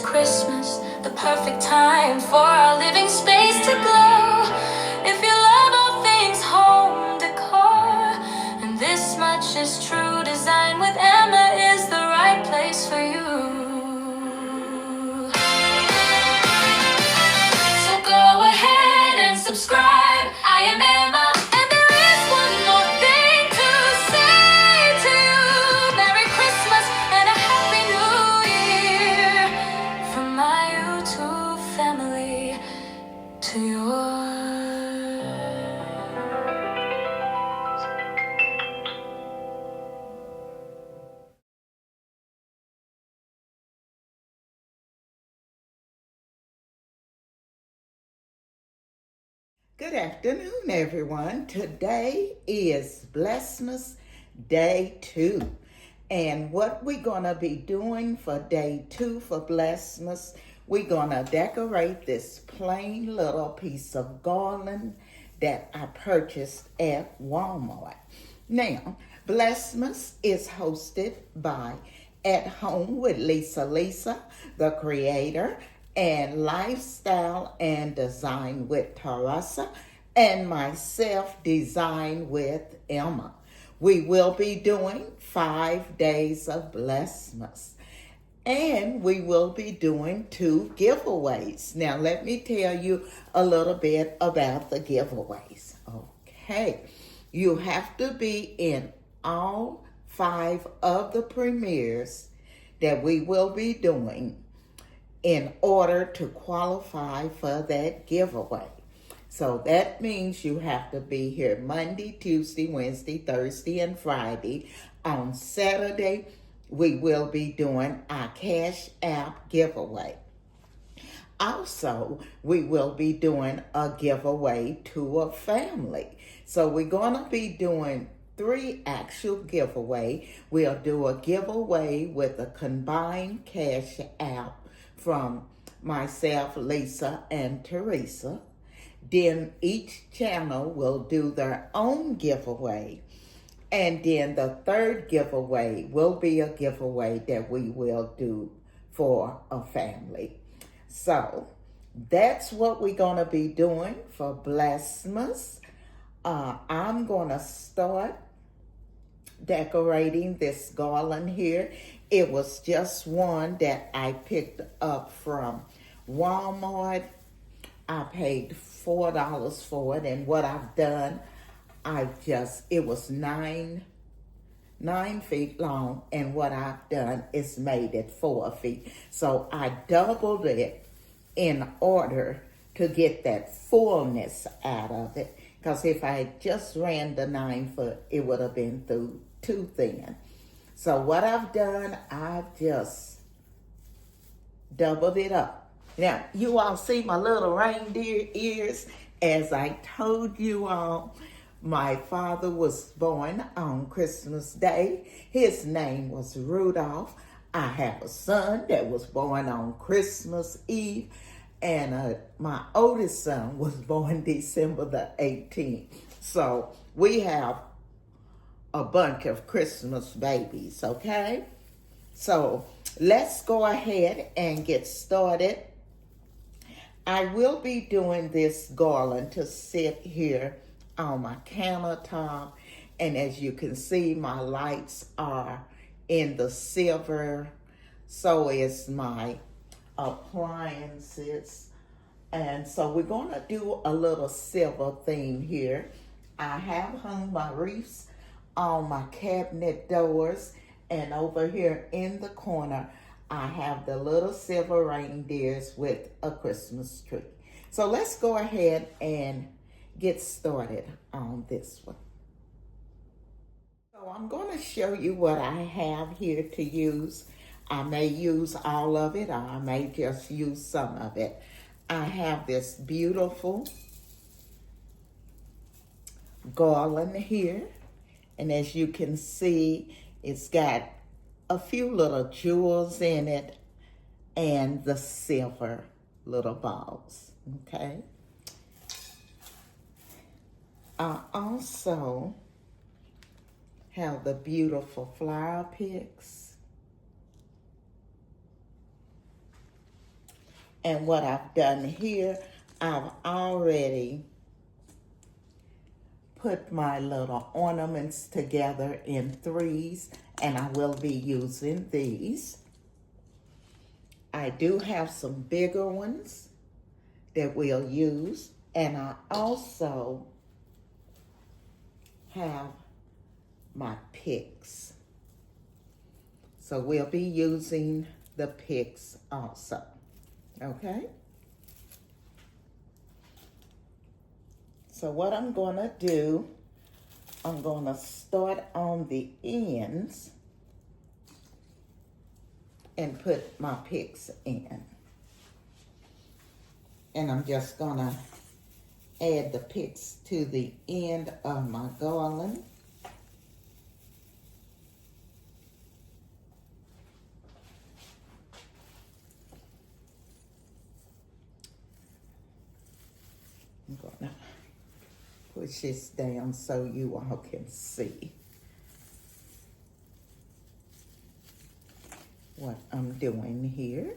Christmas, the perfect time for our living space to glow. If you love all things home decor, and this much is true, design with Emma is the right place for you. So go ahead and subscribe. I am Emma, and there is one more thing to say to you. Merry Christmas and a Happy New Year from my YouTube family to yours. Good afternoon, everyone. Today is Blessmas Day 2. And what we're going to be doing for Day 2 for Blessmas, we're going to decorate this plain little piece of garland that I purchased at Walmart. Now, Blessmas is hosted by At Home with Lisa, the creator, and Lifestyle and Design with Teresa, and myself, Design with Emma. We will be doing 5 days of Blessmas, and we will be doing 2 giveaways. Now, let me tell you a little bit about the giveaways. Okay, you have to be in all 5 of the premieres that we will be doing in order to qualify for that giveaway. So that means you have to be here Monday, Tuesday, Wednesday, Thursday, and Friday. On Saturday, we will be doing our Cash App giveaway. Also, we will be doing a giveaway to a family. So we're going to be doing 3 actual giveaway. We'll do a giveaway with a combined Cash App from myself, Lisa, and Teresa. Then each channel will do their own giveaway. And then the 3rd giveaway will be a giveaway that we will do for a family. So that's what we're going to be doing for Blessmas. I'm going to start decorating this garland here. It was just one that I picked up from Walmart. I paid $4 for it, and what I've done, it was 9 feet long, and what I've done is made it 4 feet. So I doubled it in order to get that fullness out of it, because if I had just ran the 9 foot, it would have been too thin. So what I've done, I've just doubled it up. Now, you all see my little reindeer ears. As I told you all, my father was born on Christmas Day. His name was Rudolph. I have a son that was born on Christmas Eve, and my oldest son was born December the 18th. So we have a bunch of Christmas babies, okay? So let's go ahead and get started. I will be doing this garland to sit here on my countertop, and as you can see, my lights are in the silver, so is my appliances. And so we're going to do a little silver theme here. I have hung my wreaths on my cabinet doors, and over here in the corner I have the little silver reindeers with a Christmas tree. So let's go ahead and get started on this one. So I'm going to show you what I have here to use. I may use all of it, or I may just use some of it. I have this beautiful garland here, and as you can see, it's got a few little jewels in it and the silver little balls, okay? I also have the beautiful flower picks. And what I've done here, I've already put my little ornaments together in threes, and I will be using these. I do have some bigger ones that we'll use, and I also have my picks. So we'll be using the picks also, okay? So what I'm gonna do, I'm gonna start on the ends and put my picks in. And I'm just gonna add the picks to the end of my garland. I'm gonna push this down so you all can see what I'm doing here.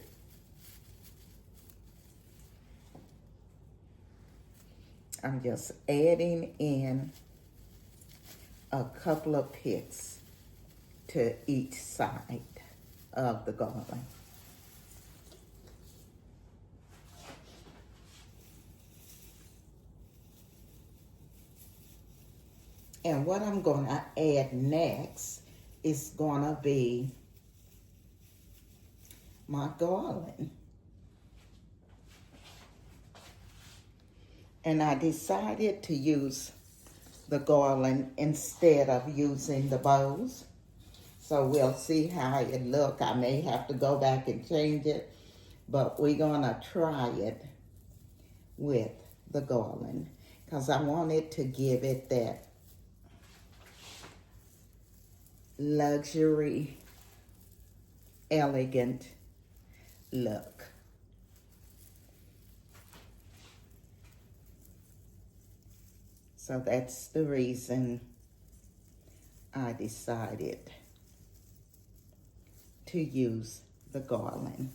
I'm just adding in a couple of picks to each side of the garland. And what I'm gonna add next is gonna be my garland. And I decided to use the garland instead of using the bows. So we'll see how it look. I may have to go back and change it, but we're gonna try it with the garland because I wanted to give it that luxury, elegant look. So that's the reason I decided to use the garland.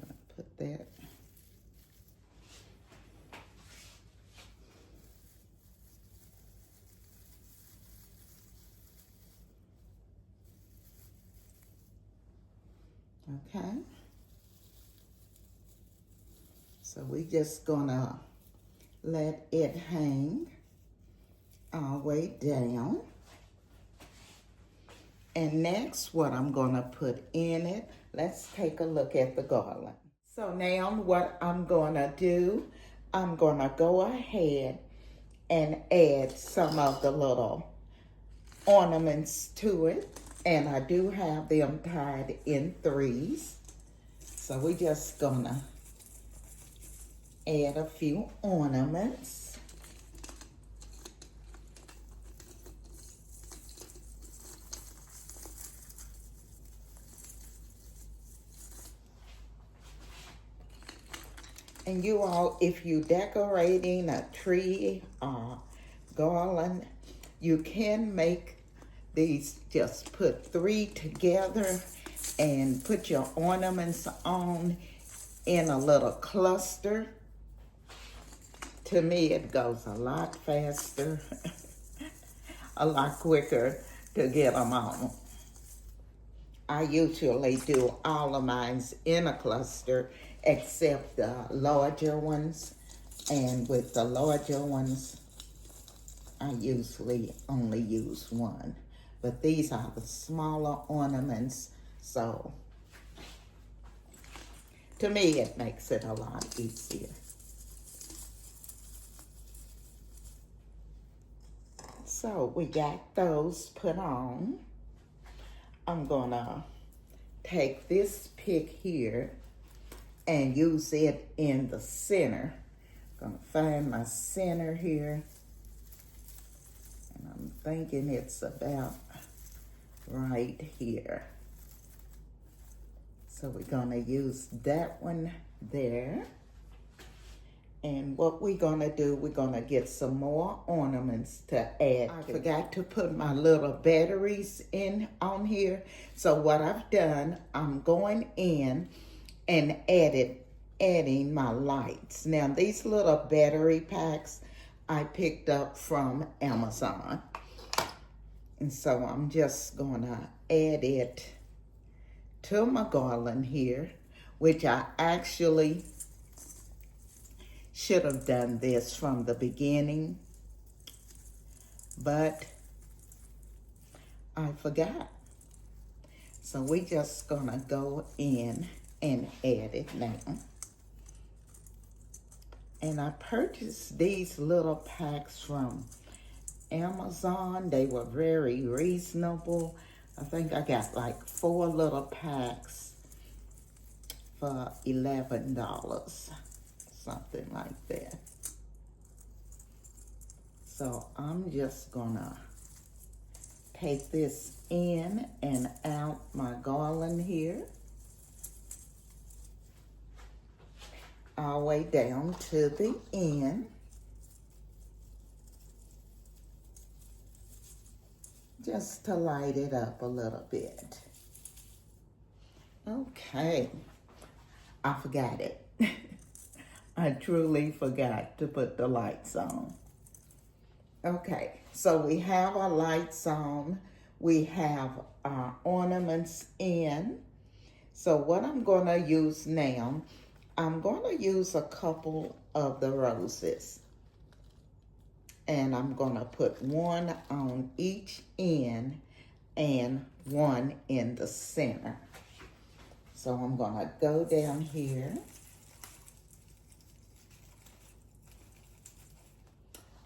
I'm gonna put that. Okay. So we just gonna let it hang all the way down. And next, what I'm gonna put in it, let's take a look at the garland. So now what I'm gonna do, I'm gonna go ahead and add some of the little ornaments to it. And I do have them tied in threes. So we just gonna add a few ornaments. And you all, if you decorating a tree or garland, you can make these, just put three together and put your ornaments on in a little cluster. To me, it goes a lot faster, a lot quicker to get them on. I usually do all of mine in a cluster except the larger ones. And with the larger ones, I usually only use one. But these are the smaller ornaments, so to me, it makes it a lot easier. So we got those put on. I'm gonna take this pick here and use it in the center. Gonna find my center here. And I'm thinking it's about right here. So we're gonna use that one there. And what we're gonna do, we're gonna get some more ornaments to add. I forgot to put my little batteries in on here. So what I've done, I'm going in and adding my lights. Now these little battery packs I picked up from Amazon. And so I'm just gonna add it to my garland here, which I actually should have done this from the beginning, but I forgot. So we just gonna go in and add it now. And I purchased these little packs from Amazon. They were very reasonable. I think I got like 4 little packs for $11. Something like that. So I'm just gonna take this in and out my garland here, all the way down to the end. Just to light it up a little bit. Okay, I forgot it. I truly forgot to put the lights on. Okay, so we have our lights on. We have our ornaments in. So what I'm gonna use now, I'm gonna use a couple of the roses. And I'm gonna put one on each end and one in the center. So I'm gonna go down here,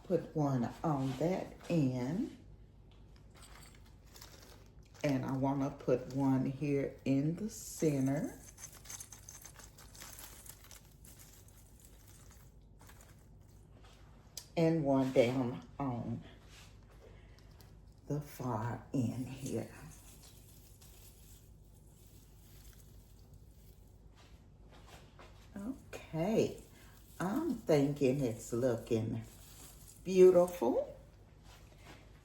put one on that end, and I want to put one here in the center. And one down on the far end here. Okay, I'm thinking it's looking beautiful.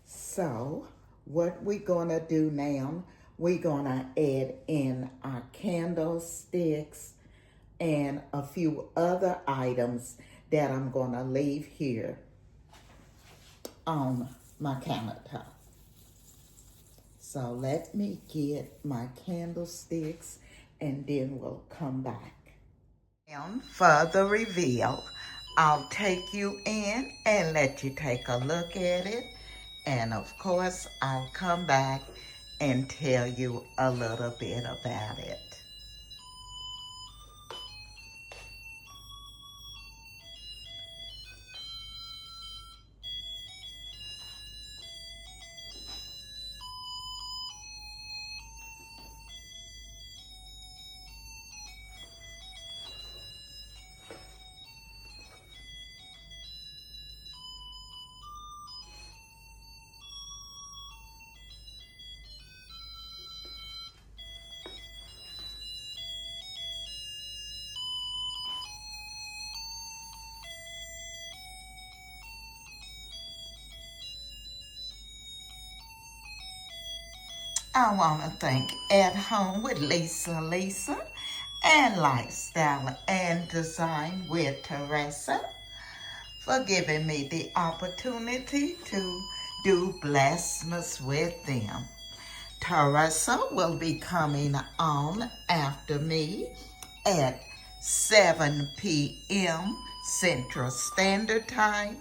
So what we're gonna do now, we're gonna add in our candlesticks and a few other items that I'm gonna leave here on my countertop. So let me get my candlesticks and then we'll come back. And for the reveal, I'll take you in and let you take a look at it. And of course, I'll come back and tell you a little bit about it. I want to thank At Home with Lisa and Lifestyle and Design with Teresa for giving me the opportunity to do Blessmas with them. Teresa will be coming on after me at 7 p.m. Central Standard Time,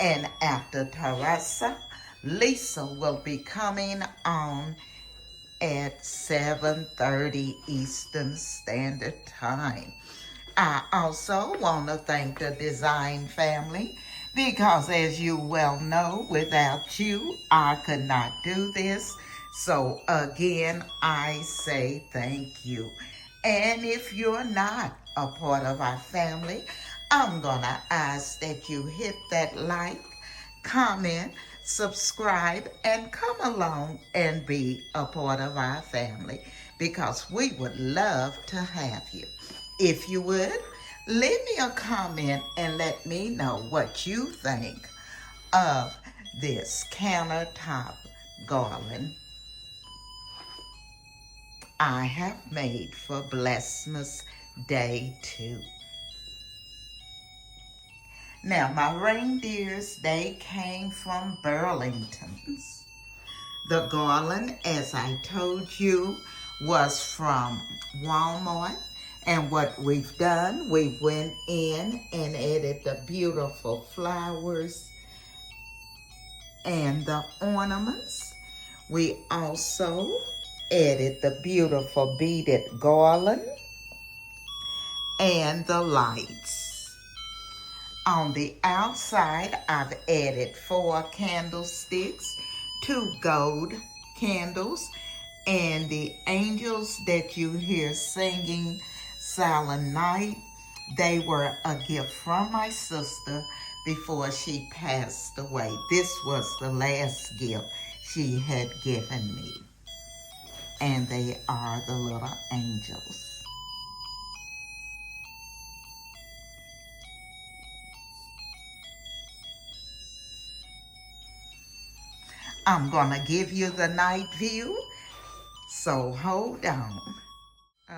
and after Teresa, Lisa will be coming on at 7:30 Eastern Standard Time. I also want to thank the design family because, as you well know, without you, I could not do this. So again, I say thank you. And if you're not a part of our family, I'm going to ask that you hit that like, comment, subscribe, and come along and be a part of our family because we would love to have you. If you would, Leave me a comment and let me know what you think of this countertop garland I have made for Blessmas Day 2. Now, my reindeers, they came from Burlington's. The garland, as I told you, was from Walmart. And what we've done, we went in and added the beautiful flowers and the ornaments. We also added the beautiful beaded garland and the lights. On the outside, I've added 4 candlesticks, 2 gold candles, and the angels that you hear singing Silent Night, they were a gift from my sister before she passed away. This was the last gift she had given me. And they are the little angels. I'm gonna give you the night view, so hold on.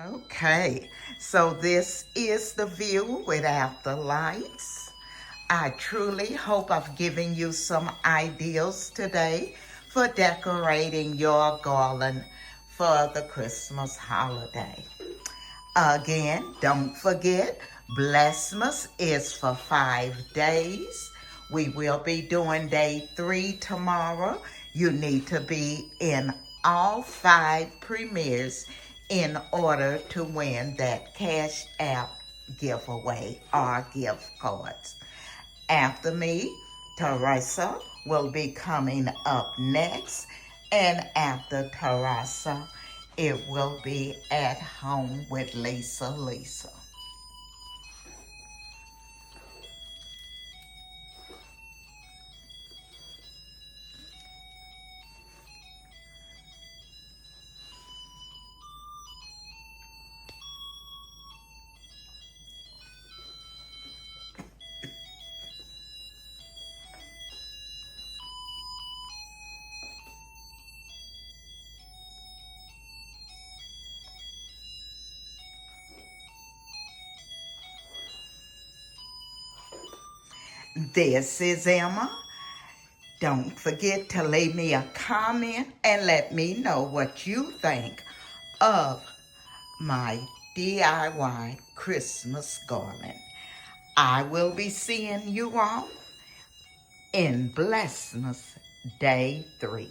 Okay, so this is the view without the lights. I truly hope I've given you some ideas today for decorating your garland for the Christmas holiday. Again, don't forget, Blessmas is for 5 days. We will be doing day 3 tomorrow. You need to be in all 5 premieres in order to win that Cash App giveaway or gift cards. After me, Teresa will be coming up next, and after Teresa, it will be At Home with Lisa. This is Emma. Don't forget to leave me a comment and let me know what you think of my DIY Christmas garland. I will be seeing you all in Blessmas Day 3.